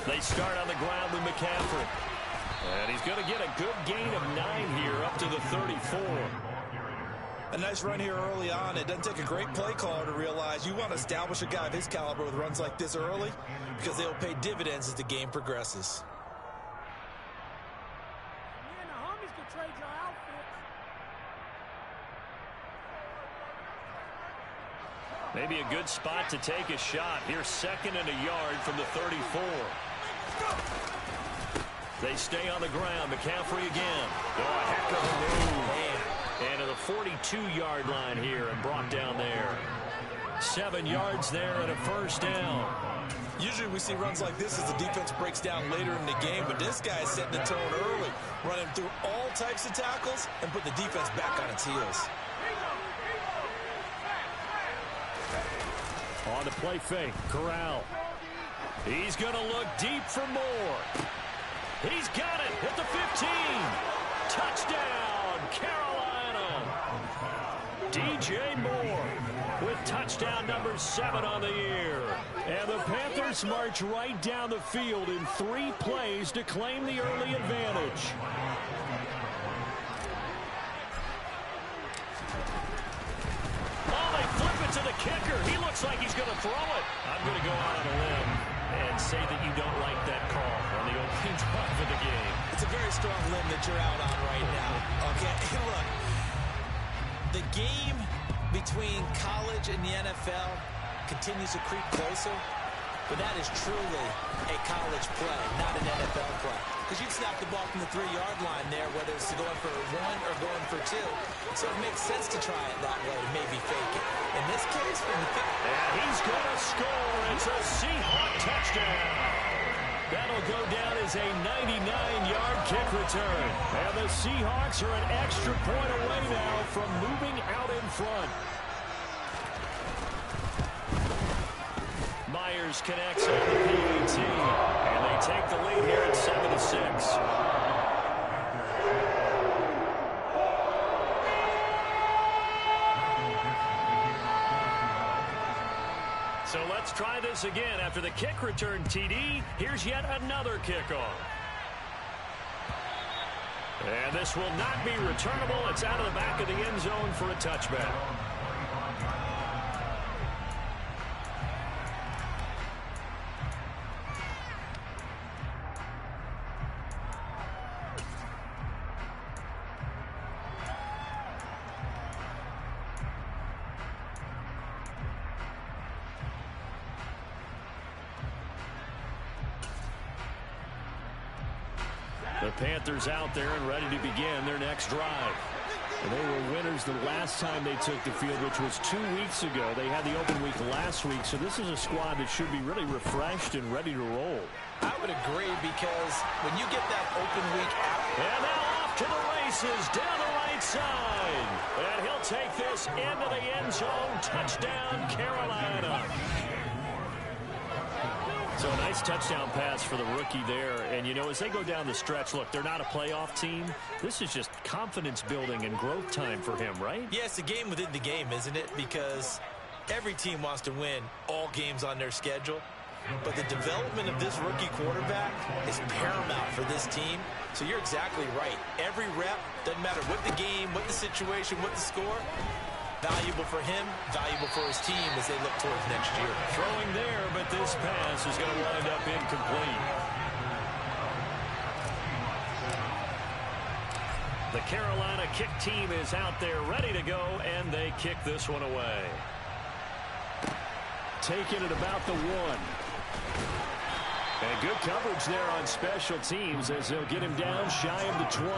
They start on the ground with McCaffrey. And he's going to get a good gain of 9 here, up to the 34. A nice run here early on. It doesn't take a great play caller to realize you want to establish a guy of his caliber with runs like this early because they'll pay dividends as the game progresses. Maybe a good spot to take a shot. Here's 2nd and a yard from the 34. They stay on the ground. McCaffrey again. Oh, a heck of a move. And to the 42-yard line here and brought down there. 7 yards there and a first down. Usually we see runs like this as the defense breaks down later in the game, but this guy is setting the tone early, running through all types of tackles and put the defense back on its heels. On the play fake, Corral. He's going to look deep for more. He's got it at the 15. Touchdown, Carolina. DJ Moore with touchdown number 7 on the year. And the Panthers march right down the field in 3 plays to claim the early advantage. Oh, they flip it to the kicker. He looks like he's going to throw it. I'm going to go out on a limb and say that you don't like that call on the opening drive of the game. It's a very strong limb that you're out on right now. Okay, look, the game between college and the NFL continues to creep closer, but that is truly a college play, not an NFL play. Because you'd snap the ball from the 3-yard line there, whether it's going for 1 or going for 2. So it makes sense to try it that way, maybe fake it. In this case, from the 50. And he's going to score. It's a Seahawk touchdown. That'll go down as a 99-yard kick return. And the Seahawks are an extra point away now from moving out in front. Myers connects on the PAT, and they take the lead here at 7-6. So let's try this again. After the kick return, TD, here's yet another kickoff. And this will not be returnable. It's out of the back of the end zone for a touchback. The Panthers out there and ready to begin their next drive. And they were winners the last time they took the field, which was 2 weeks ago. They had the open week last week, so this is a squad that should be really refreshed and ready to roll. I would agree, because when you get that open week out. And now off to the races down the right side. And he'll take this into the end zone. Touchdown, Carolina. So a nice touchdown pass for the rookie there. And, you know, as they go down the stretch, look, they're not a playoff team. This is just confidence building and growth time for him, right? Yeah, it's a game within the game, isn't it? Because every team wants to win all games on their schedule. But the development of this rookie quarterback is paramount for this team. So you're exactly right. Every rep, doesn't matter what the game, what the situation, what the score, valuable for him, valuable for his team as they look towards next year. Throwing there, but this pass is going to wind up incomplete. The Carolina kick team is out there ready to go, and they kick this one away. Taking it about the 1. And good coverage there on special teams as they'll get him down shy of the 20.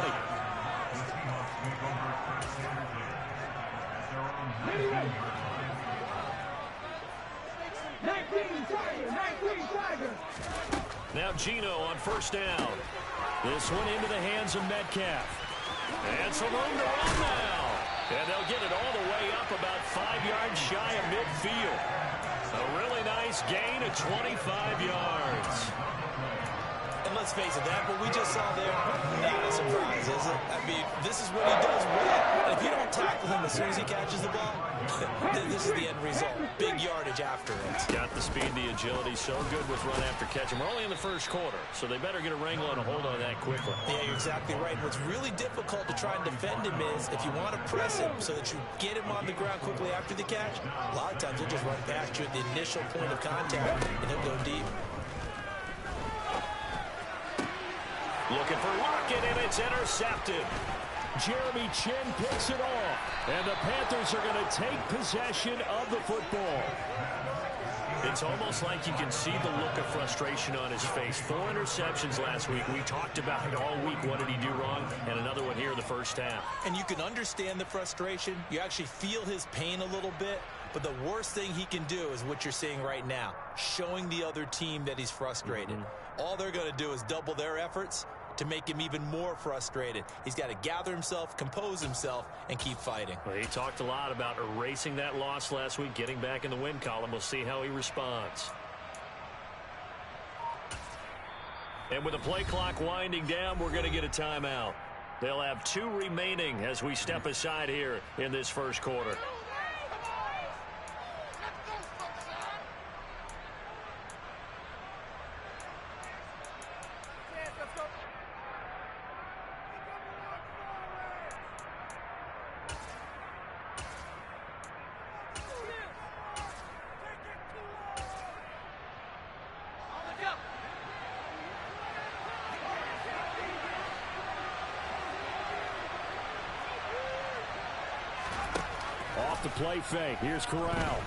Now Geno on first down. This one into the hands of Metcalf. And some room to run now. And they'll get it all the way up about 5 yards shy of midfield. A really nice gain of 25 yards. And And let's face it, that what we just saw there, not a surprise, is it? I mean, this is what he does well. And if you don't tackle him as soon as he catches the ball, this is the end result. Big yardage after it. Got the speed, the agility, so good with run after catch. And we're only in the first quarter, so they better get a wrangle and a hold on that quickly. Yeah, you're exactly right. What's really difficult to try and defend him is if you want to press him so that you get him on the ground quickly after the catch, a lot of times he'll just run past you at the initial point of contact, and he'll go deep. Looking for Lockett, and it's intercepted. Jeremy Chinn picks it off, and the Panthers are going to take possession of the football. It's almost like you can see the look of frustration on his face. 4 interceptions last week. We talked about it all week. What did he do wrong? And another one here in the first half. And you can understand the frustration. You actually feel his pain a little bit. But the worst thing he can do is what you're seeing right now, showing the other team that he's frustrated. All they're going to do is double their efforts to make him even more frustrated. He's got to gather himself, compose himself, and keep fighting. Well, he talked a lot about erasing that loss last week, getting back in the win column. We'll see how he responds. And with the play clock winding down, we're going to get a timeout. They'll have 2 remaining as we step aside here in this first quarter. Off the play fake. Here's Corral.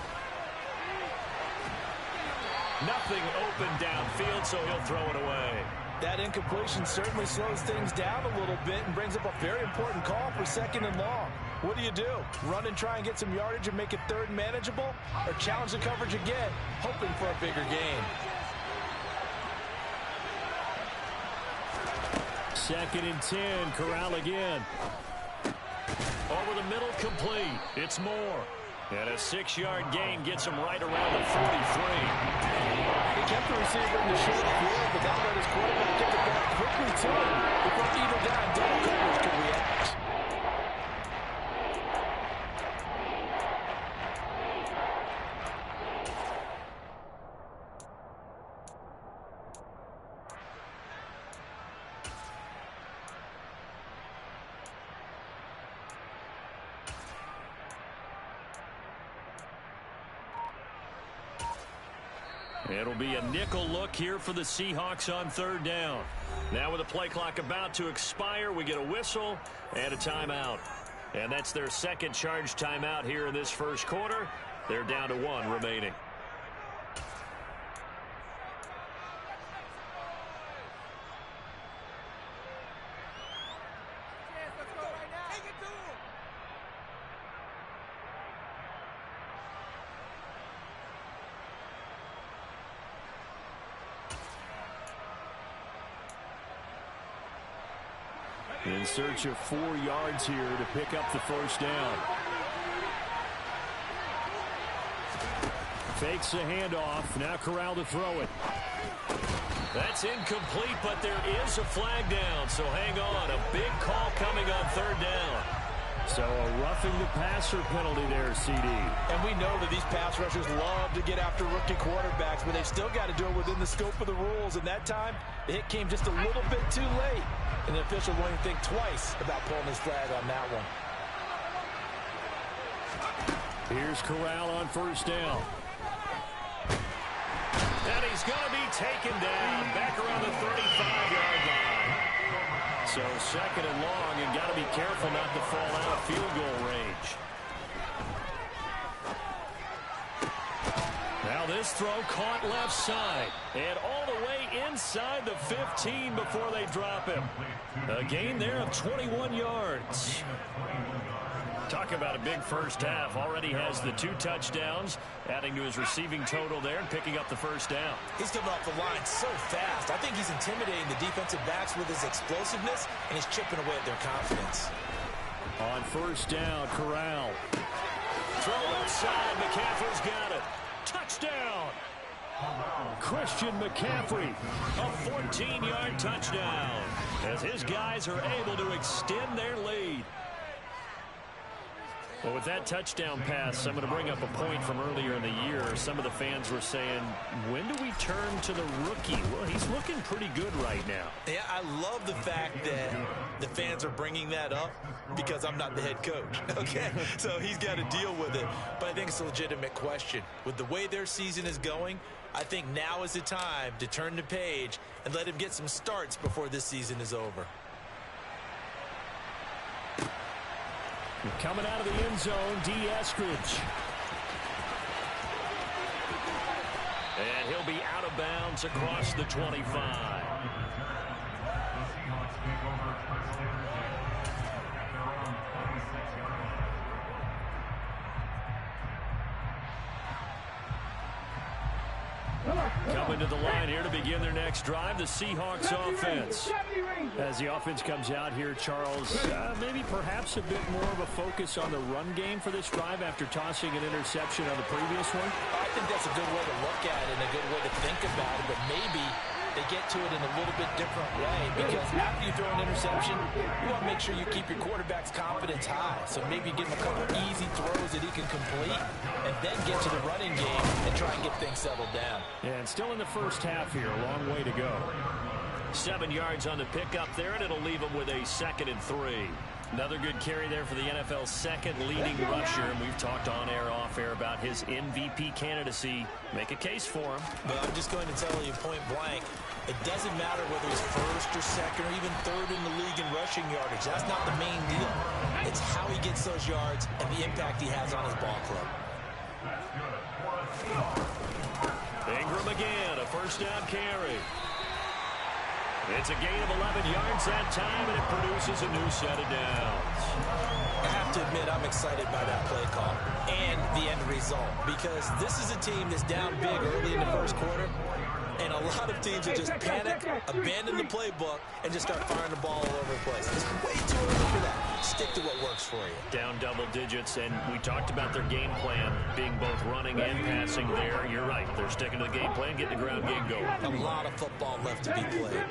Nothing open downfield, so he'll throw it away. That incompletion certainly slows things down a little bit and brings up a very important call for 2nd and long. What do? Run and try and get some yardage and make it 3rd and manageable? Or challenge the coverage again, hoping for a bigger gain? 2nd and 10. Corral again. Over the middle, complete. It's Moore. And a 6-yard gain gets him right around the 43. He kept the receiver in the short field, but that let his quarterback get the ball quickly to him before either guy in double coverage could react. It'll be a nickel look here for the Seahawks on 3rd down. Now with the play clock about to expire, we get a whistle and a timeout. And that's their 2nd charge timeout here in this first quarter. They're down to 1 remaining. In search of 4 yards here to pick up the first down. Fakes a handoff. Now Corral to throw it. That's incomplete, but there is a flag down, so hang on. A big call coming on 3rd down. So a roughing the passer penalty there, CD. And we know that these pass rushers love to get after rookie quarterbacks, but they've still got to do it within the scope of the rules. And that time, the hit came just a little bit too late. And the official won't even think twice about pulling his flag on that one. Here's Corral on 1st down. And he's going to be taken down back around the 35-yard line. So 2nd and long, and got to be careful not to fall out of field goal range. Now this throw caught left side and all the way inside the 15 before they drop him. A gain there of 21 yards. Talk about a big first half. Already has the 2 touchdowns, adding to his receiving total there and picking up the first down. He's coming off the line so fast. I think he's intimidating the defensive backs with his explosiveness, and he's chipping away at their confidence. On 1st down, Corral. Throw left side. McCaffrey's got it. Touchdown. Christian McCaffrey, a 14-yard touchdown, as his guys are able to extend their lead. Well, with that touchdown pass, I'm going to bring up a point from earlier in the year. Some of the fans were saying, when do we turn to the rookie? Well, he's looking pretty good right now. Yeah, I love the fact that the fans are bringing that up because I'm not the head coach, okay? So he's got to deal with it. But I think it's a legitimate question. With the way their season is going, I think now is the time to turn the page and let him get some starts before this season is over. Coming out of the end zone, D. Eskridge. And he'll be out of bounds across the 25. Coming to the line here to begin their next drive, the Seahawks offense. As the offense comes out here, Charles, maybe perhaps a bit more of a focus on the run game for this drive after tossing an interception on the previous one? I think that's a good way to look at it and a good way to think about it, but maybe they get to it in a little bit different way, because after you throw an interception, you want to make sure you keep your quarterback's confidence high. So maybe give him a couple easy throws that he can complete and then get to the running game and try and get things settled down. Yeah, and still in the first half here, a long way to go. 7 yards on the pickup there, and it'll leave him with a 2nd and 3. Another good carry there for the NFL's second leading rusher, and we've talked on air, off air about his MVP candidacy. Make a case for him. But I'm just going to tell you point blank, it doesn't matter whether he's first or second or even third in the league in rushing yardage. That's not the main deal. It's how he gets those yards and the impact he has on his ball club. Ingram again, a first down carry. It's a gain of 11 yards that time, and it produces a new set of downs. I have to admit, I'm excited by that play call and the end result, because this is a team that's down big early in the first quarter, and a lot of teams that just panic, abandon the playbook, and just start firing the ball all over the place. It's way too early for that. Stick to what works for you. Down double digits, and we talked about their game plan being both running and passing there. You're right. They're sticking to the game plan, getting the ground game going. A lot of football left to be played.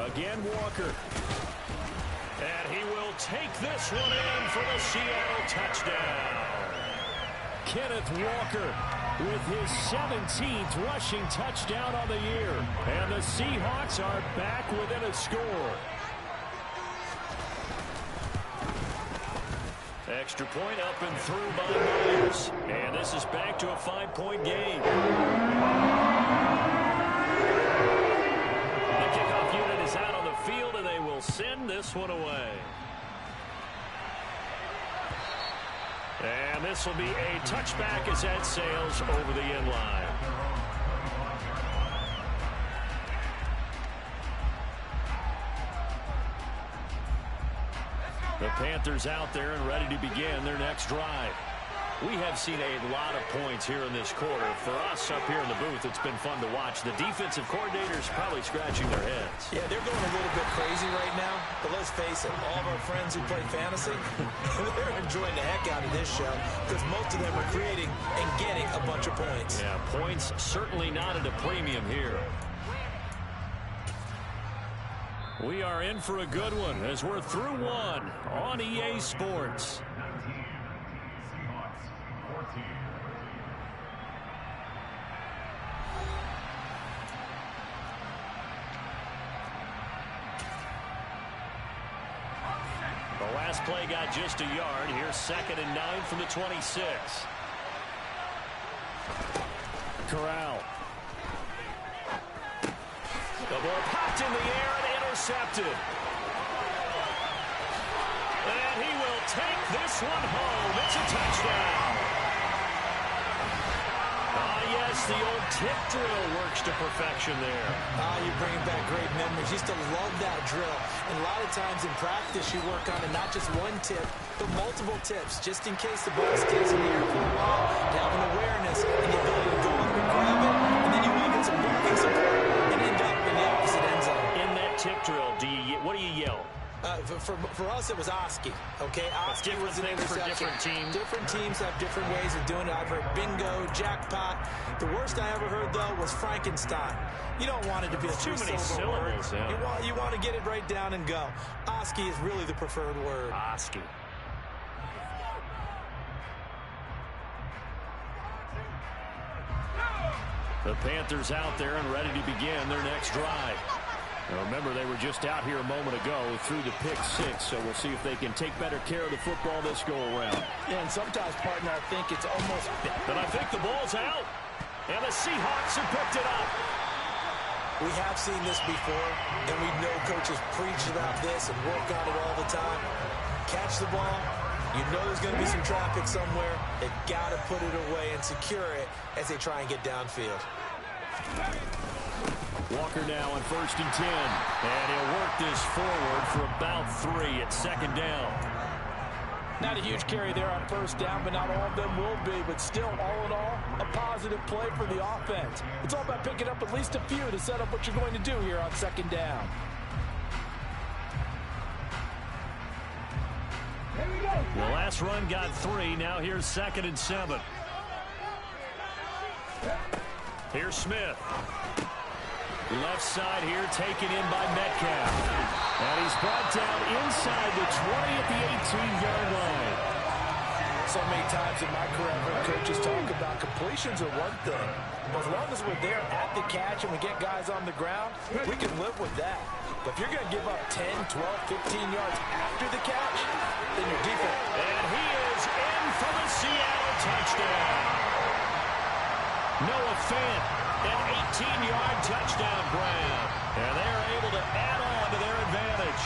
Again, Walker. And he will take this one in for the Seattle touchdown. Kenneth Walker with his 17th rushing touchdown on the year. And the Seahawks are back within a score. Extra point up and through by Myers. And this is back to a 5-point game. The kickoff unit is out on the field, and they will send this one away. And this will be a touchback as that sails over the end line. The Panthers out there and ready to begin their next drive. We have seen a lot of points here in this quarter. For us up here in the booth, it's been fun to watch. The defensive coordinators probably scratching their heads. Yeah, they're going a little bit crazy right now. But let's face it, all of our friends who play fantasy, they're enjoying the heck out of this show, because most of them are creating and getting a bunch of points. Yeah, points certainly not at a premium here. We are in for a good one as we're through one on EA Sports. The last play got just a yard. Here's 2nd and 9 from the 26. Corral. The ball popped in the air and intercepted. And he will take this one home. It's a touchdown. Yes, the old tip drill works to perfection there. You bring back great memories. Used to love that drill. And a lot of times in practice, you work on it, not just one tip, but multiple tips, just in case the ball stays in the air for a while, to have an awareness and the ability to go up and grab it, and then you want to get some blocking support and end up in the opposite end zone. In that tip drill, what do you yell? for us, it was Oski. Okay, Oski was an interception. Different teams. Different teams have different ways of doing it. I've heard bingo, jackpot. The worst I ever heard, though, was Frankenstein. You don't want it to be a too many syllable syllables. word. Yeah. You want to get it right down and go. Oski is really the preferred word. Oski. The Panthers out there and ready to begin their next drive. Now remember, they were just out here a moment ago through the pick six, so we'll see if they can take better care of the football this go-around. Yeah, and sometimes, partner, I think it's almost... But I think the ball's out, and the Seahawks have picked it up. We have seen this before, and we know coaches preach about this and work on it all the time. Catch the ball. You know there's going to be some traffic somewhere. They've got to put it away and secure it as they try and get downfield. Walker now on 1st and 10. And he'll work this forward for about 3 at 2nd down. Not a huge carry there on 1st down, but not all of them will be. But still, all in all, a positive play for the offense. It's all about picking up at least a few to set up what you're going to do here on 2nd down. The last run got 3. Now here's 2nd and 7. Here's Smith. Left side here taken in by Metcalf. And he's brought down inside the 20 at the 18-yard line. So many times in my career, I've heard coaches talk about completions are one thing. But as long as we're there at the catch and we get guys on the ground, we can live with that. But if you're going to give up 10, 12, 15 yards after the catch, then you're defense. And he is in for the Seattle touchdown. Noah Fant, an 18-yard touchdown grab. And they are able to add on to their advantage.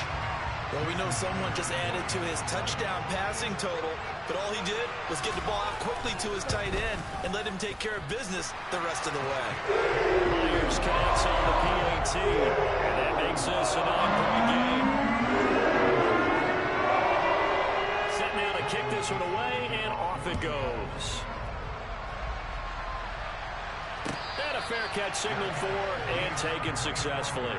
Well, we know someone just added to his touchdown passing total, but all he did was get the ball out quickly to his tight end and let him take care of business the rest of the way. Myers connects on the PAT, and that makes this a 9-point game. Set now to kick this one away, and off it goes. And a fair catch signaled for and taken successfully.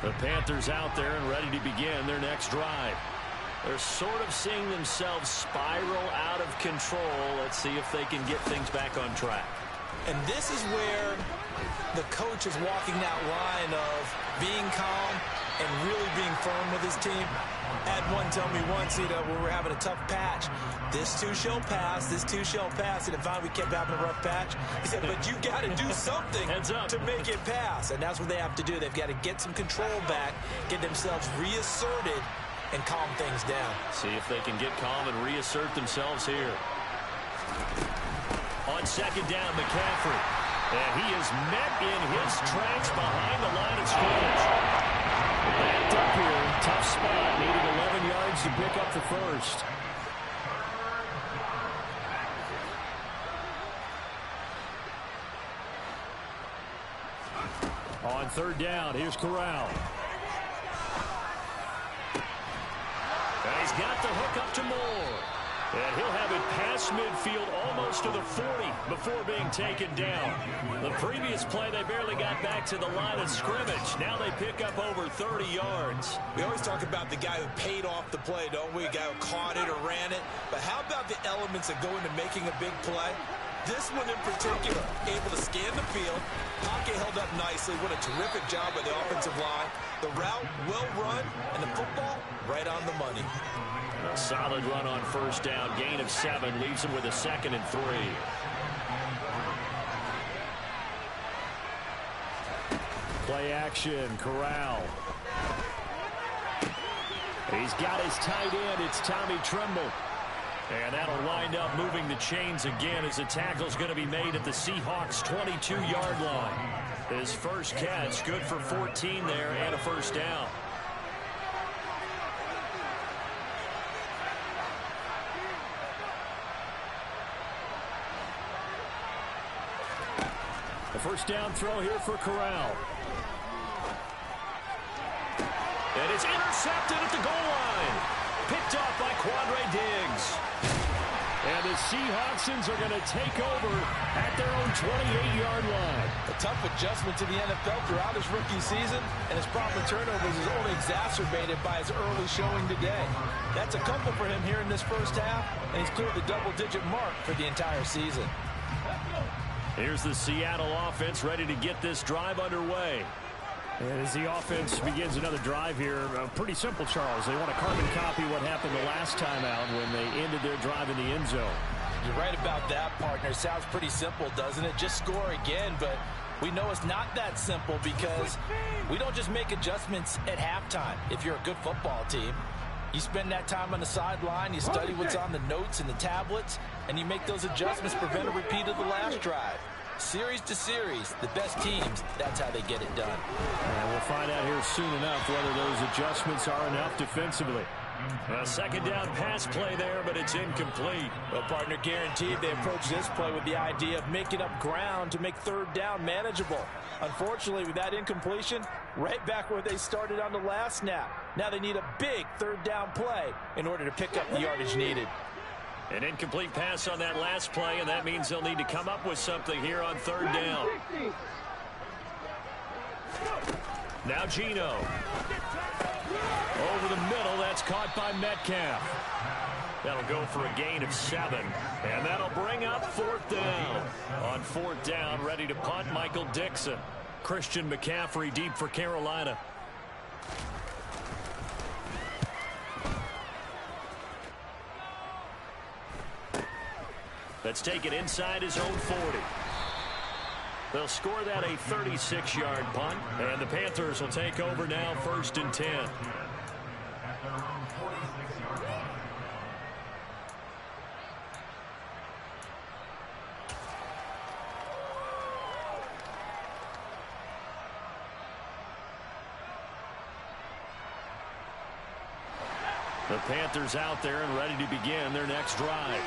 The Panthers out there and ready to begin their next drive. They're sort of seeing themselves spiral out of control. Let's see if they can get things back on track. And this is where the coach is walking that line of being calm and really being firm with his team. I had one tell me once, when we were having a tough patch, this too shall pass, this too shall pass. And finally we kept having a rough patch. He said, but you got to do something to make it pass. And that's what they have to do. They've got to get some control back, get themselves reasserted, and calm things down. See if they can get calm and reassert themselves here. On 2nd down, McCaffrey. And he is met in his tracks behind the line of scrimmage. Backed up here, tough spot, needing 11 yards to pick up the first. On 3rd down, here's Corral. And he's got the hook up to Moore. And he'll have it past midfield almost to the 40 before being taken down. The previous play, they barely got back to the line of scrimmage. Now they pick up over 30 yards. We always talk about the guy who paid off the play, don't we? A guy who caught it or ran it. But how about the elements that go into making a big play? This one in particular, able to scan the field. Pocket held up nicely. What a terrific job by the offensive line. The route well run, and the football right on the money. A solid run on 1st down. Gain of 7 leaves him with a 2nd and 3. Play action, Corral. He's got his tight end. It's Tommy Tremble. And that'll wind up moving the chains again as the tackle's going to be made at the Seahawks' 22-yard line. His first catch, good for 14 there and a 1st down. The 1st down throw here for Corral. And it's intercepted at the goal line. Picked off by Quandre Diggs. And the Seahawksons are going to take over at their own 28-yard line. A tough adjustment to the NFL throughout his rookie season, and his problem with turnovers is only exacerbated by his early showing today. That's a couple for him here in this first half, and he's cleared the double-digit mark for the entire season. Here's the Seattle offense ready to get this drive underway. And as the offense begins another drive here, pretty simple, Charles. They want to carbon copy what happened the last time out when they ended their drive in the end zone. You're right about that, partner. Sounds pretty simple, doesn't it? Just score again, but we know it's not that simple because we don't just make adjustments at halftime. If you're a good football team, you spend that time on the sideline, you study what's on the notes and the tablets, and you make those adjustments, prevent a repeat of the last drive. Series to series, the best teams, that's how they get it done. And we'll find out here soon enough whether those adjustments are enough defensively. A second down pass play there, but it's incomplete. Well, partner, guaranteed they approach this play with the idea of making up ground to make third down manageable. Unfortunately, with that incompletion, right back where they started on the last snap. Now they need a big third down play in order to pick up the yardage needed. An incomplete pass on that last play, and that means they'll need to come up with something here on third down. Now Geno. Over the middle, that's caught by Metcalf. That'll go for a gain of 7, and that'll bring up fourth down. On fourth down, ready to punt, Michael Dixon. Christian McCaffrey deep for Carolina. Let's take it inside his own 40. They'll score that a 36-yard punt, and the Panthers will take over now, 1st and 10. The Panthers out there and ready to begin their next drive.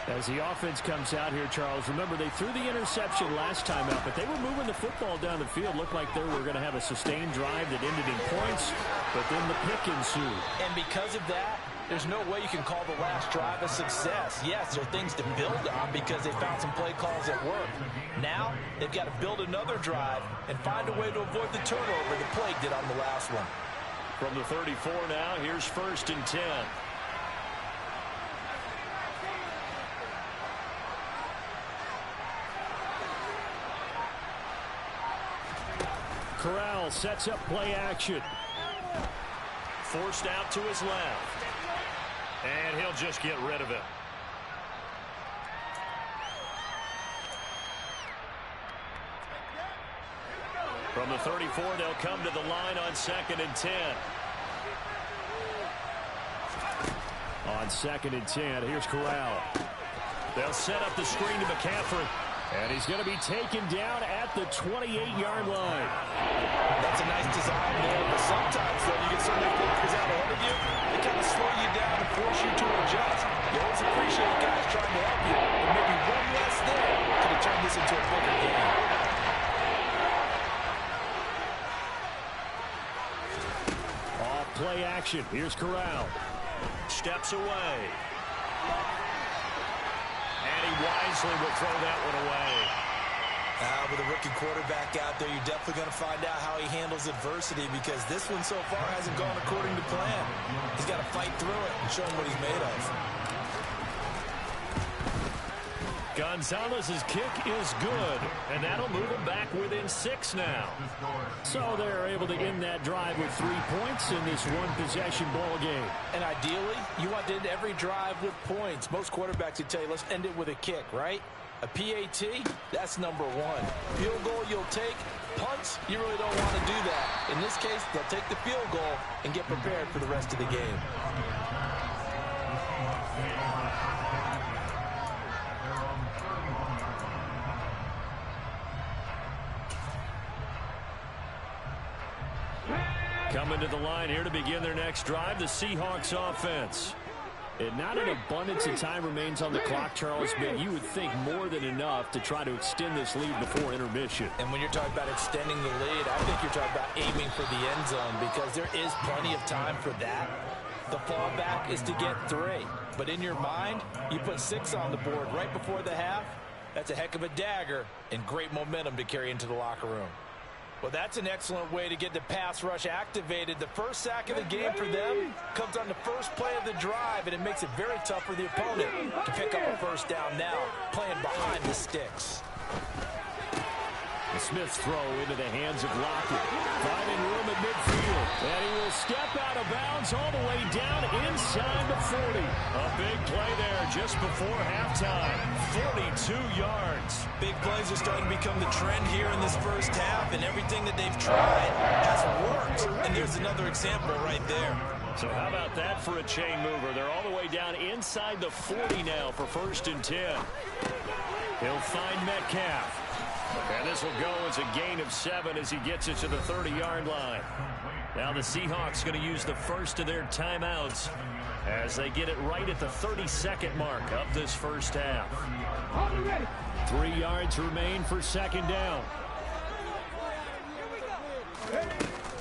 As the offense comes out here, Charles, remember they threw the interception last time out, but they were moving the football down the field. Looked like they were going to have a sustained drive that ended in points, but then the pick ensued. And because of that, there's no way you can call the last drive a success. Yes, there are things to build on because they found some play calls that work. Now, they've got to build another drive and find a way to avoid the turnover the plague did on the last one. From the 34 now, here's 1st and 10. Corral sets up play action. Forced out to his left. And he'll just get rid of it. From the 34, they'll come to the line on 2nd and 10. On 2nd and 10, here's Corral. They'll set up the screen to McCaffrey. And he's going to be taken down at the 28-yard line. That's a nice design there, but sometimes, though, you get so many blockers out ahead of you, they kind of slow you down and force you to adjust. You always appreciate guys trying to help you, but maybe one less there could have turned this into a bigger game. Off play action. Here's Corral. Steps away. And he wisely will throw that one away. With a rookie quarterback out there, you're definitely going to find out how he handles adversity because this one so far hasn't gone according to plan. He's got to fight through it and show him what he's made of. Gonzalez's kick is good, and that'll move him back within 6 now. So they're able to end that drive with 3 points in this one-possession ball game. And ideally, you want to end every drive with points. Most quarterbacks would tell you, let's end it with a kick, right? A PAT, that's number 1. Field goal you'll take. Punts, you really don't want to do that. In this case, they'll take the field goal and get prepared for the rest of the game. Coming to the line here to begin their next drive, the Seahawks offense. And not an abundance of time remains on the clock, Charles, but you would think more than enough to try to extend this lead before intermission. And when you're talking about extending the lead, I think you're talking about aiming for the end zone because there is plenty of time for that. The fallback is to get 3. But in your mind, you put 6 on the board right before the half. That's a heck of a dagger and great momentum to carry into the locker room. Well, that's an excellent way to get the pass rush activated. The first sack of the game for them comes on the first play of the drive, and it makes it very tough for the opponent to pick up a first down now, playing behind the sticks. Smith's throw into the hands of Lockett. Finding room at midfield. And he will step out of bounds all the way down inside the 40. A big play there just before halftime. 42 yards. Big plays are starting to become the trend here in this first half, and everything that they've tried has worked. And there's another example right there. So how about that for a chain mover? They're all the way down inside the 40 now for 1st and 10. He'll find Metcalf. And this will go as a gain of 7 as he gets it to the 30-yard line. Now the Seahawks going to use the first of their timeouts as they get it right at the 32nd mark of this first half. 3 yards remain for 2nd down.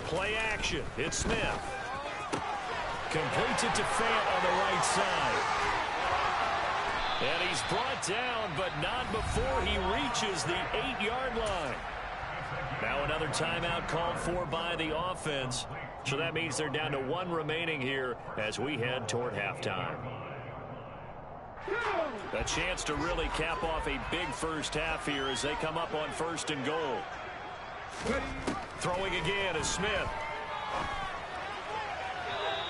Play action. It's Smith. Completes it to Fant on the right side. And he's brought down, but not before he reaches the 8-yard line. Now another timeout called for by the offense. So that means they're down to 1 remaining here as we head toward halftime. A chance to really cap off a big first half here as they come up on 1st and goal. Throwing again is Smith.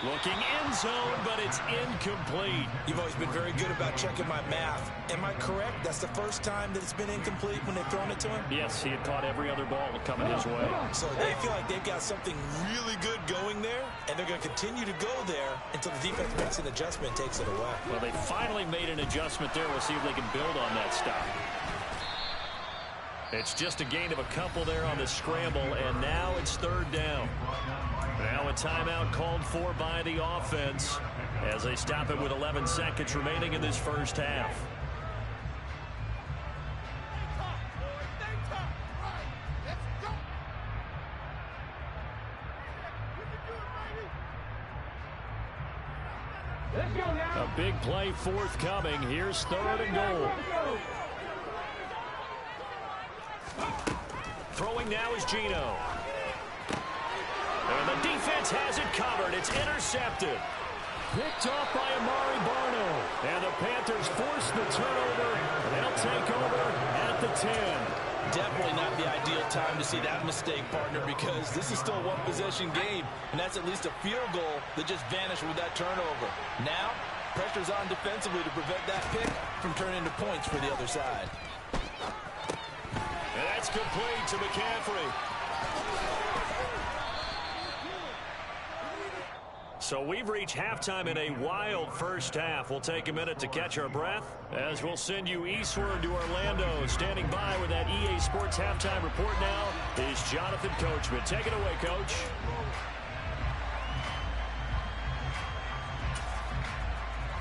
Looking end zone, but it's incomplete. You've always been very good about checking my math. Am I correct? That's the first time that it's been incomplete when they've thrown it to him? Yes, he had caught every other ball coming his way. So they feel like they've got something really good going there, and they're going to continue to go there until the defense makes an adjustment and takes it away. Well, they finally made an adjustment there. We'll see if they can build on that stop. It's just a gain of a couple there on the scramble, and now it's 3rd down. Now a timeout called for by the offense as they stop it with 11 seconds remaining in this first half. A big play forthcoming. Here's 3rd and goal. Throwing now is Geno. And the defense has it covered. It's intercepted. Picked off by Amari Barno. And the Panthers force the turnover. They'll take over at the 10. Definitely not the ideal time to see that mistake, partner, because this is still a one-possession game, and that's at least a field goal that just vanished with that turnover. Now, pressure's on defensively to prevent that pick from turning into points for the other side. And that's complete to McCaffrey. So we've reached halftime in a wild first half. We'll take a minute to catch our breath as we'll send you eastward to Orlando. Standing by with that EA Sports halftime report now is Jonathan Coachman. Take it away, Coach.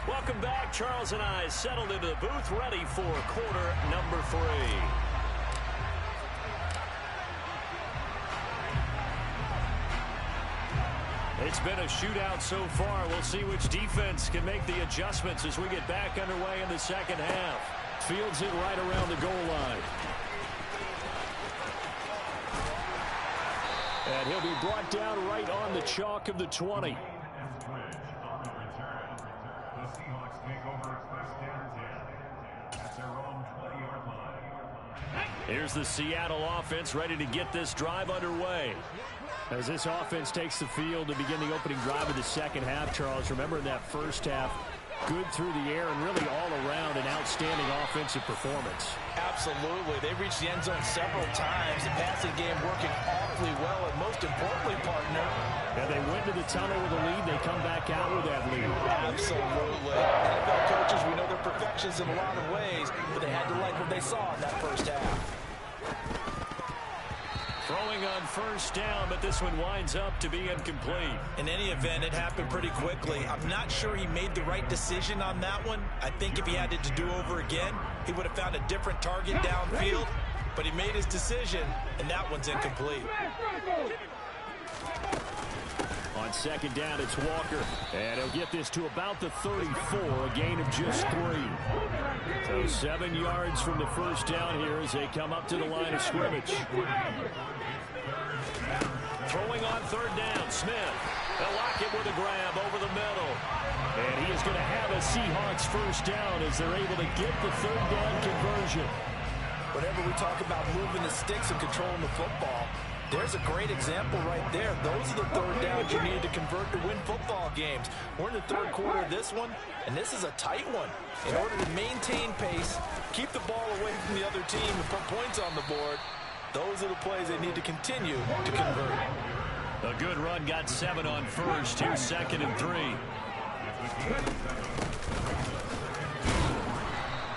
Welcome back. Charles and I settled into the booth, ready for quarter number 3. It's been a shootout so far. We'll see which defense can make the adjustments as we get back underway in the second half. Fields it right around the goal line. And he'll be brought down right on the chalk of the 20. Here's the Seattle offense ready to get this drive underway. As this offense takes the field to begin the opening drive of the second half, Charles, remember in that first half, good through the air and really all around an outstanding offensive performance. Absolutely. They reached the end zone several times. The passing game working awfully well, and most importantly, partner. And they went to the tunnel with a lead. They come back out with that lead. Absolutely. NFL coaches, we know they're perfections in a lot of ways, but they had to like what they saw in that first half. Throwing on first down, but this one winds up to be incomplete. In any event, it happened pretty quickly. I'm not sure he made the right decision on that one. I think if he had it to do over again, he would have found a different target downfield. But he made his decision, and that one's incomplete. On second down, it's Walker. And he'll get this to about the 34, a gain of just 3. So 7 yards from the first down here as they come up to the line of scrimmage. Throwing on third down, Smith. They'll lock it with a grab over the middle. And he is going to have a Seahawks first down as they're able to get the third down conversion. Whenever we talk about moving the sticks and controlling the football, there's a great example right there. Those are the third downs you need to convert to win football games. We're in the third quarter of this one, and this is a tight one. In order to maintain pace, keep the ball away from the other team, and put points on the board, those are the plays they need to continue to convert. A good run, got 7 on first. Here's 2nd and 3.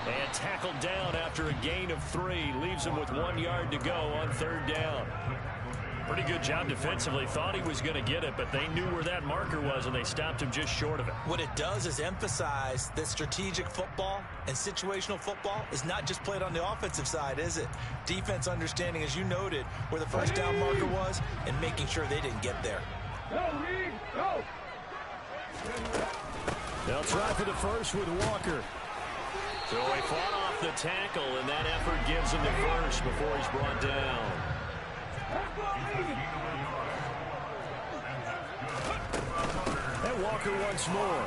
And tackled down after a gain of 3. Leaves him with 1 yard to go on third down. Pretty good job defensively. Thought he was going to get it, but they knew where that marker was, and they stopped him just short of it. What it does is emphasize that strategic football and situational football is not just played on the offensive side, is it? Defense understanding, as you noted, where the first down marker was and making sure they didn't get there. Go. They'll try for the first with Walker. So he fought off the tackle, and that effort gives him the first before he's brought down. And Walker once more.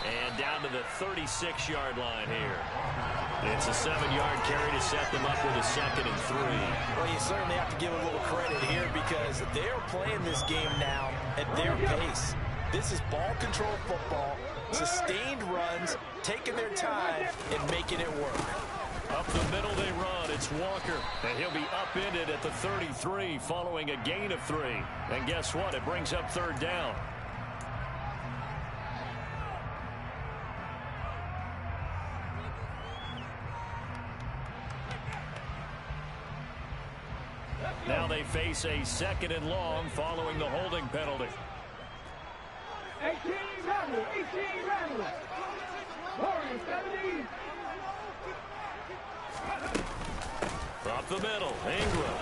And down to the 36-yard line here. It's a 7-yard carry to set them up with a 2nd and 3. Well, you certainly have to give a little credit here because they're playing this game now at their pace. This is ball control football, sustained runs, taking their time and making it work. Up the middle they run. It's Walker. And he'll be upended at the 33 following a gain of 3. And guess what? It brings up third down. Now they face a 2nd and long following the holding penalty. 18 Rebel. Warriors 17. Up the middle, Ingram.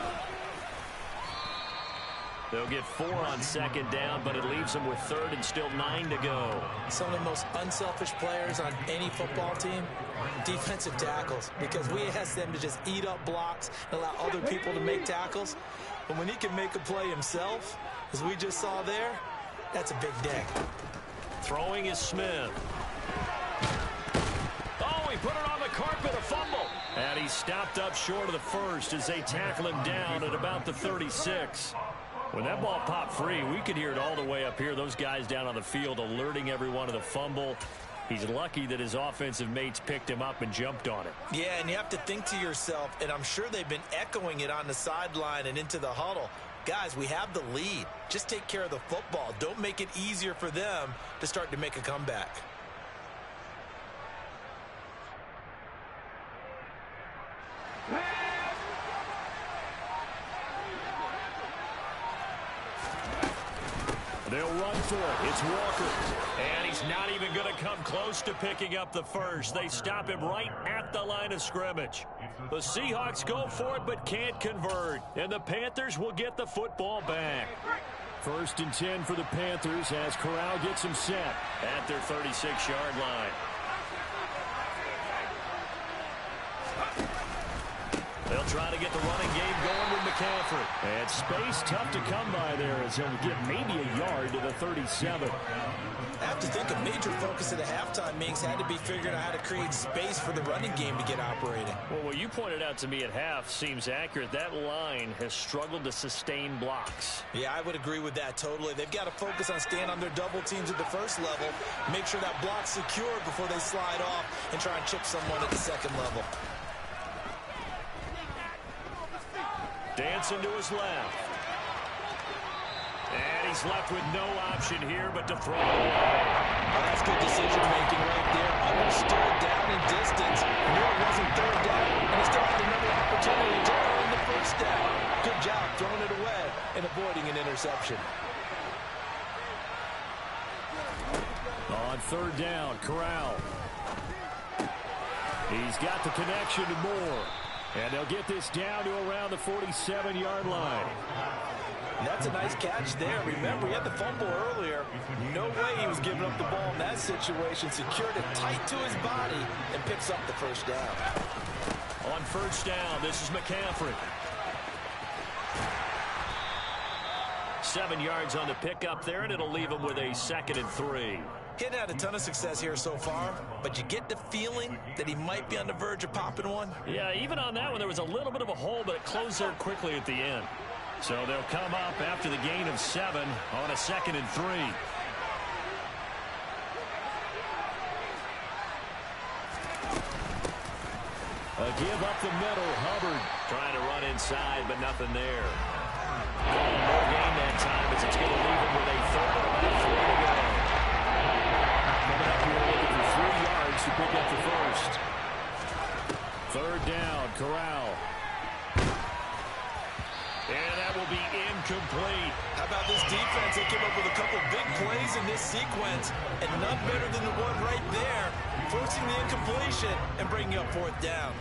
They'll get 4 on second down, but it leaves them with 3rd and still 9 to go. Some of the most unselfish players on any football team, defensive tackles, because we ask them to just eat up blocks and allow other people to make tackles. But when he can make a play himself, as we just saw there, that's a big day. Throwing is Smith. Oh, he put it on the carpet, a fumble. And he stopped up short of the first as they tackle him down at about the 36. When that ball popped free, we could hear it all the way up here. Those guys down on the field alerting everyone of the fumble. He's lucky that his offensive mates picked him up and jumped on it. Yeah, and you have to think to yourself, and I'm sure they've been echoing it on the sideline and into the huddle. Guys, we have the lead. Just take care of the football. Don't make it easier for them to start to make a comeback. They'll run for it. It's Walker. And he's not even going to come close to picking up the first. They stop him right at the line of scrimmage. The Seahawks go for it but can't convert. And the Panthers will get the football back. 1st and 10 for the Panthers as Corral gets them set at their 36-yard line. They'll try to get the running game going with McCaffrey. And space tough to come by there as he'll get maybe a yard to the 37. I have to think a major focus of the halftime Minks had to be figuring out how to create space for the running game to get operating. Well, what you pointed out to me at half seems accurate. That line has struggled to sustain blocks. Yeah, I would agree with that totally. They've got to focus on staying on their double teams at the first level, make sure that block's secure before they slide off and try and chip someone at the second level. Dancing to his left. And he's left with no option here but to throw it away. Well, that's good decision-making right there. Understood down in distance. Knew it wasn't third down, and he still had another opportunity to earn the first down. Good job throwing it away and avoiding an interception. On 3rd down, Corral. He's got the connection to Moore. And they'll get this down to around the 47-yard line. And that's a nice catch there. Remember, he had the fumble earlier. No way he was giving up the ball in that situation. Secured it tight to his body and picks up the first down. On first down, this is McCaffrey. 7 yards on the pickup there, and it'll leave him with a 2nd and 3. He hadn't had a ton of success here so far, but you get the feeling that he might be on the verge of popping one. Yeah, even on that one, there was a little bit of a hole, but it closed there quickly at the end. So they'll come up after the gain of 7 on a 2nd and 3. A give up the middle. Hubbard trying to run inside, but nothing there. No gain that time as it's going to leave him with a 3rd and about 3 to go. Coming up here looking for 3 yards to pick up the first. 3rd down, Corral. And that will be incomplete. How about this defense? They came up with a couple big plays in this sequence, and none better than the one right there, forcing the incompletion and bringing up 4th down.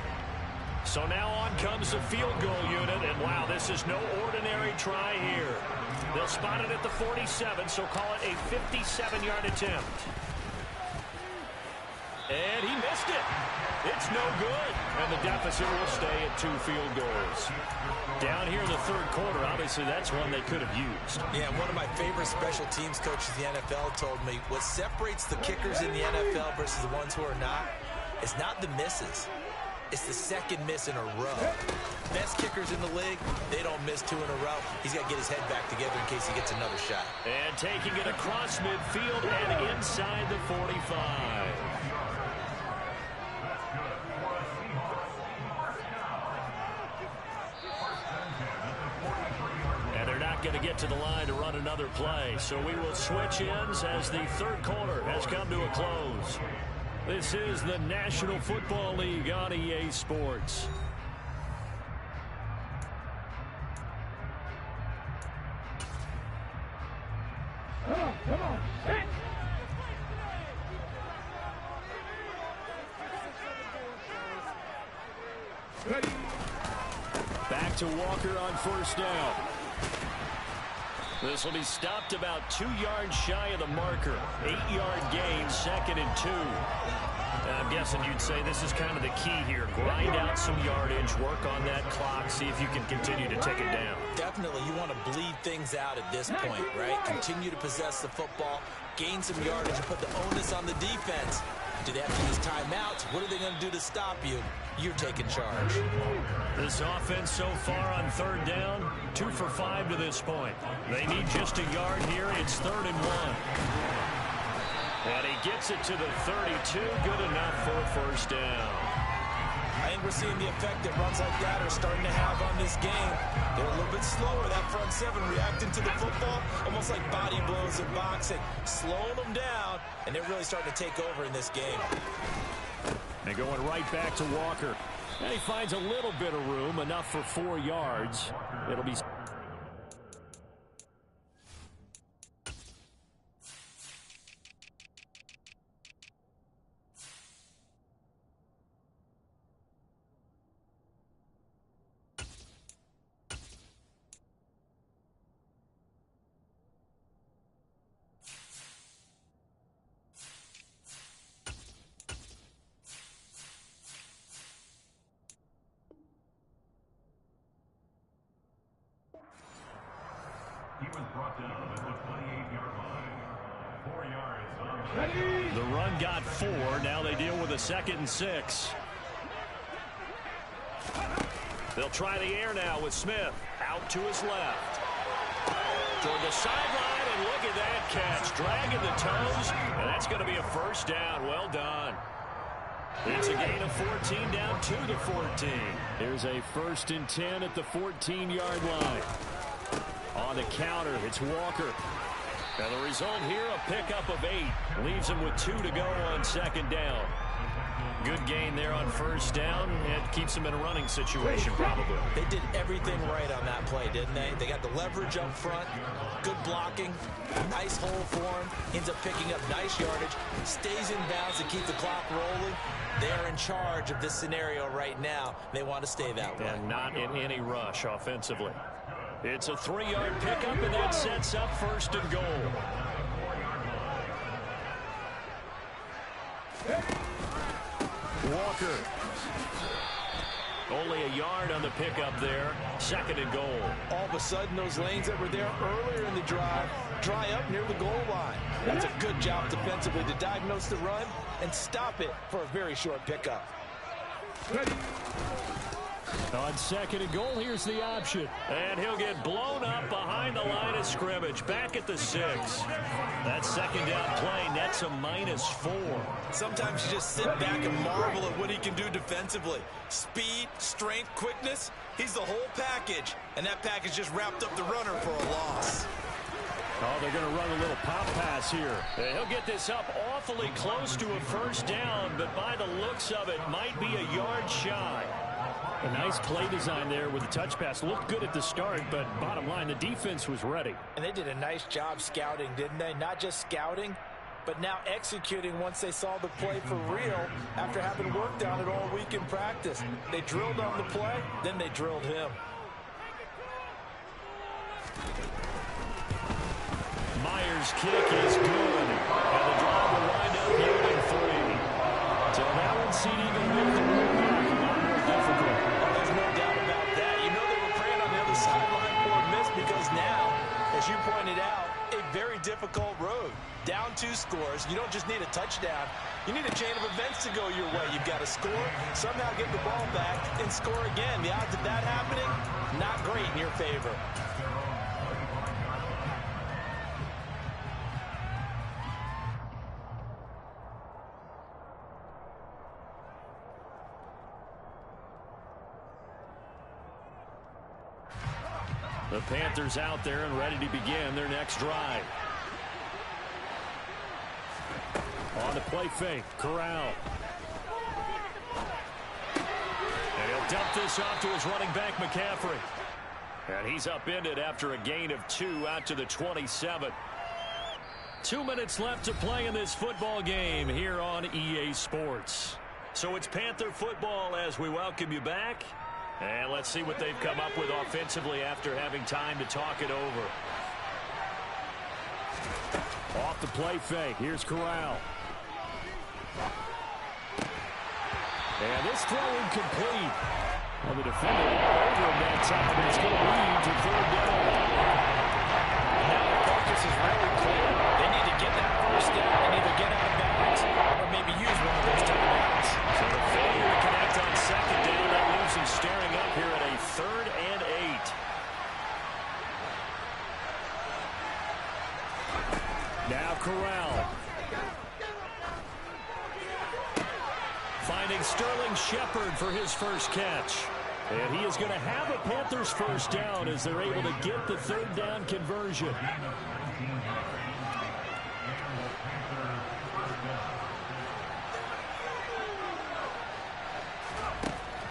So now on comes the field goal unit, and wow, this is no ordinary try here. They'll spot it at the 47, so call it a 57-yard attempt. And he missed it. It's no good. And the deficit will stay at 2 field goals. Down here in the 3rd quarter, obviously that's one they could have used. Yeah, one of my favorite special teams coaches in the NFL told me what separates the kickers in the NFL versus the ones who are not is not the misses. It's the 2nd miss in a row. Best kickers in the league, they don't miss 2 in a row. He's got to get his head back together in case he gets another shot. And taking it across midfield and inside the 45. Going to get to the line to run another play. So we will switch ends as the 3rd quarter has come to a close. This is the National Football League on EA Sports. Come on, hit! Ready? Back to Walker on first down. This will be stopped about 2 yards shy of the marker. 8-yard gain, 2nd and 2. I'm guessing you'd say this is kind of the key here. Grind out some yardage, work on that clock, see if you can continue to take it down. Definitely, you want to bleed things out at this point, right? Continue to possess the football, gain some yardage, and put the onus on the defense. Do they have to use timeouts? What are they going to do to stop you? You're taking charge. This offense so far on 3rd down, 2 for 5 to this point. They need just a yard here. It's 3rd and 1. And he gets it to the 32. Good enough for a first down. I think we're seeing the effect that runs like that are starting to have on this game. They're a little bit slower, that front 7, reacting to the football, almost like body blows in boxing, slowing them down, and they're really starting to take over in this game. And going right back to Walker. And he finds a little bit of room, enough for 4 yards. It'll be... He was brought down at the 28-yard line. 4 yards. The run got 4. Now they deal with a 2nd and 6. They'll try the air now with Smith. Out to his left. Toward the sideline, and look at that catch. Dragging the toes, and that's going to be a first down. Well done. It's a gain of 14, down 2 to 14. Here's a 1st and 10 at the 14-yard line. On the counter, it's Walker. And the result here, a pickup of 8. Leaves him with 2 to go on 2nd down. Good gain there on first down. It keeps him in a running situation, probably. They did everything right on that play, didn't they? They got the leverage up front, good blocking, nice hole for him, ends up picking up nice yardage, stays in bounds to keep the clock rolling. They're in charge of this scenario right now. They want to stay that way. And not in any rush offensively. It's a 3-yard pickup, and that sets up 1st and goal. Walker. Only a yard on the pickup there. 2nd and goal. All of a sudden, those lanes that were there earlier in the drive dry up near the goal line. That's a good job defensively to diagnose the run and stop it for a very short pickup. On 2nd and goal, here's the option. And he'll get blown up behind the line of scrimmage. Back at the 6. That 2nd down play nets a -4. Sometimes you just sit back and marvel at what he can do defensively. Speed, strength, quickness. He's the whole package. And that package just wrapped up the runner for a loss. Oh, they're going to run a little pop pass here. And he'll get this up awfully close to a 1st down, but by the looks of it, might be a yard shy. A nice play design there with the touch pass. Looked good at the start, but bottom line, the defense was ready. And they did a nice job scouting, didn't they? Not just scouting, but now executing once they saw the play for real after having worked on it all week in practice. They drilled on the play, then they drilled him. Myers' kick is good. And the drive will wind up yielding 3. So that one seemed even with the rollback a lot more difficult. There's no doubt about that. You know they were praying on the other sideline for a miss because now, as you pointed out, a very difficult road. Down 2 scores. You don't just need a touchdown. You need a chain of events to go your way. You've got to score, somehow get the ball back, and score again. The odds of that happening, not great in your favor. The Panthers out there and ready to begin their next drive. On the play fake, Corral. And he'll dump this off to his running back, McCaffrey. And he's upended after a gain of 2 out to the 27. 2 minutes left to play in this football game here on EA Sports. So it's Panther football as we welcome you back. And let's see what they've come up with offensively after having time to talk it over. Off the play fake. Here's Corral. And this throw incomplete. Well, the defender over him that time, but it's going to lead to 3rd down. Now the focus is really clear. They need to get that 1st down and either get out of bounds or maybe use one of those timeouts. So the failure to connect on 2nd down, that leaves him staring up here at a 3rd and 8. Now Corral. Finding Sterling Shepard for his first catch. And he is going to have a Panthers 1st down as they're able to get the 3rd down conversion.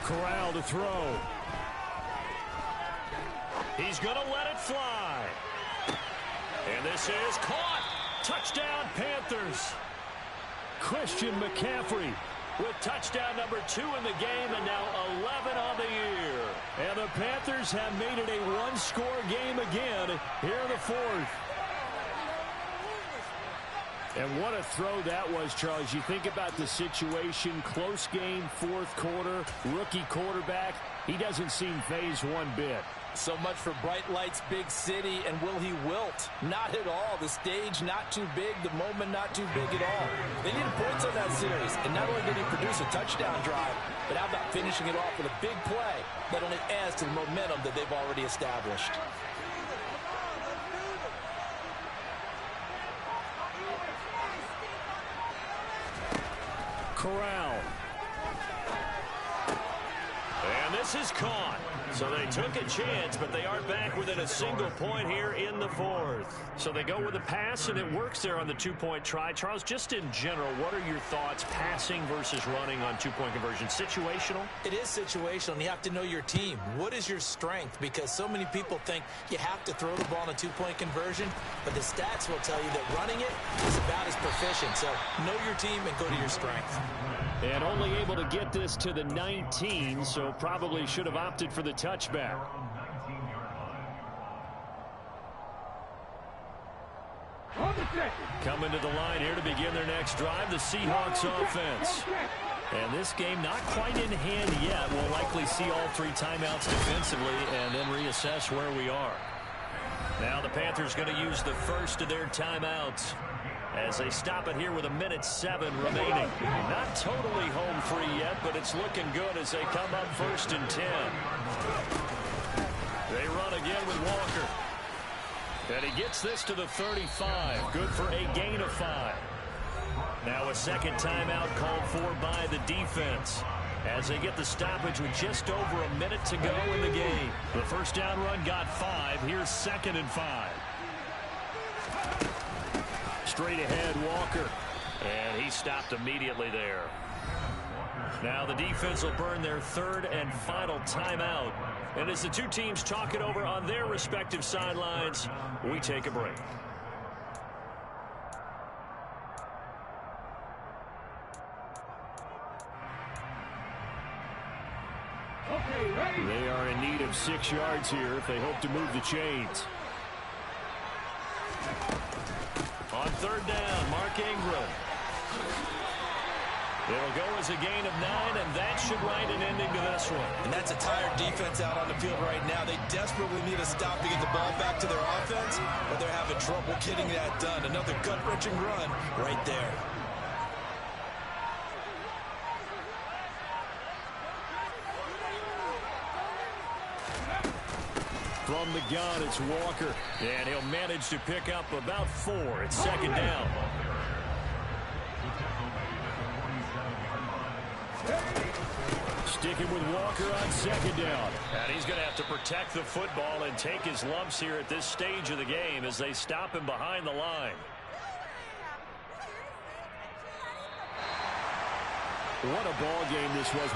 Corral to throw. He's going to let it fly. And this is caught. Touchdown, Panthers. Christian McCaffrey with touchdown number 2 in the game and now 11 on the year. And the Panthers have made it a 1-score game again here in the 4th. And what a throw that was, Charles. You think about the situation, close game, 4th quarter, rookie quarterback. He doesn't seem phased one bit. So much for bright lights, big city, and will he wilt? Not at all. The stage not too big, the moment not too big at all. They needed points on that series, and not only did he produce a touchdown drive, but how about finishing it off with a big play that only adds to the momentum that they've already established. Corral. And this is caught. So they took a chance, but they are back within a single point here in the 4th. So they go with a pass, and it works there on the 2-point try. Charles, just in general, what are your thoughts passing versus running on 2-point conversion? Situational? It is situational, and you have to know your team. What is your strength? Because so many people think you have to throw the ball in a 2-point conversion, but the stats will tell you that running it is about as proficient. So know your team and go to your strength. And only able to get this to the 19, so probably should have opted for the touchback. On the second. Coming to the line here to begin their next drive, the Seahawks offense. And this game not quite in hand yet. We'll likely see all 3 timeouts defensively and then reassess where we are. Now the Panthers going to use the first of their timeouts as they stop it here with 1:07 remaining. Not totally home free yet, but it's looking good as they come up 1st and 10. They run again with Walker. And he gets this to the 35. Good for a gain of 5. Now a second timeout called for by the defense as they get the stoppage with just over a minute to go in the game. The first down run got 5. Here's 2nd and 5. Straight ahead, Walker. And he stopped immediately there. Now the defense will burn their 3rd and final timeout. And as the 2 teams talk it over on their respective sidelines, we take a break. Okay, ready. They are in need of 6 yards here if they hope to move the chains. On 3rd down, Mark Ingram. It'll go as a gain of 9, and that should write an ending to this one. And that's a tired defense out on the field right now. They desperately need a stop to get the ball back to their offense, but they're having trouble getting that done. Another gut-wrenching run right there. From the gun, it's Walker. And he'll manage to pick up about 4. It's 2nd down. Sticking with Walker on 2nd down. And he's going to have to protect the football and take his lumps here at this stage of the game as they stop him behind the line. What a ball game this was.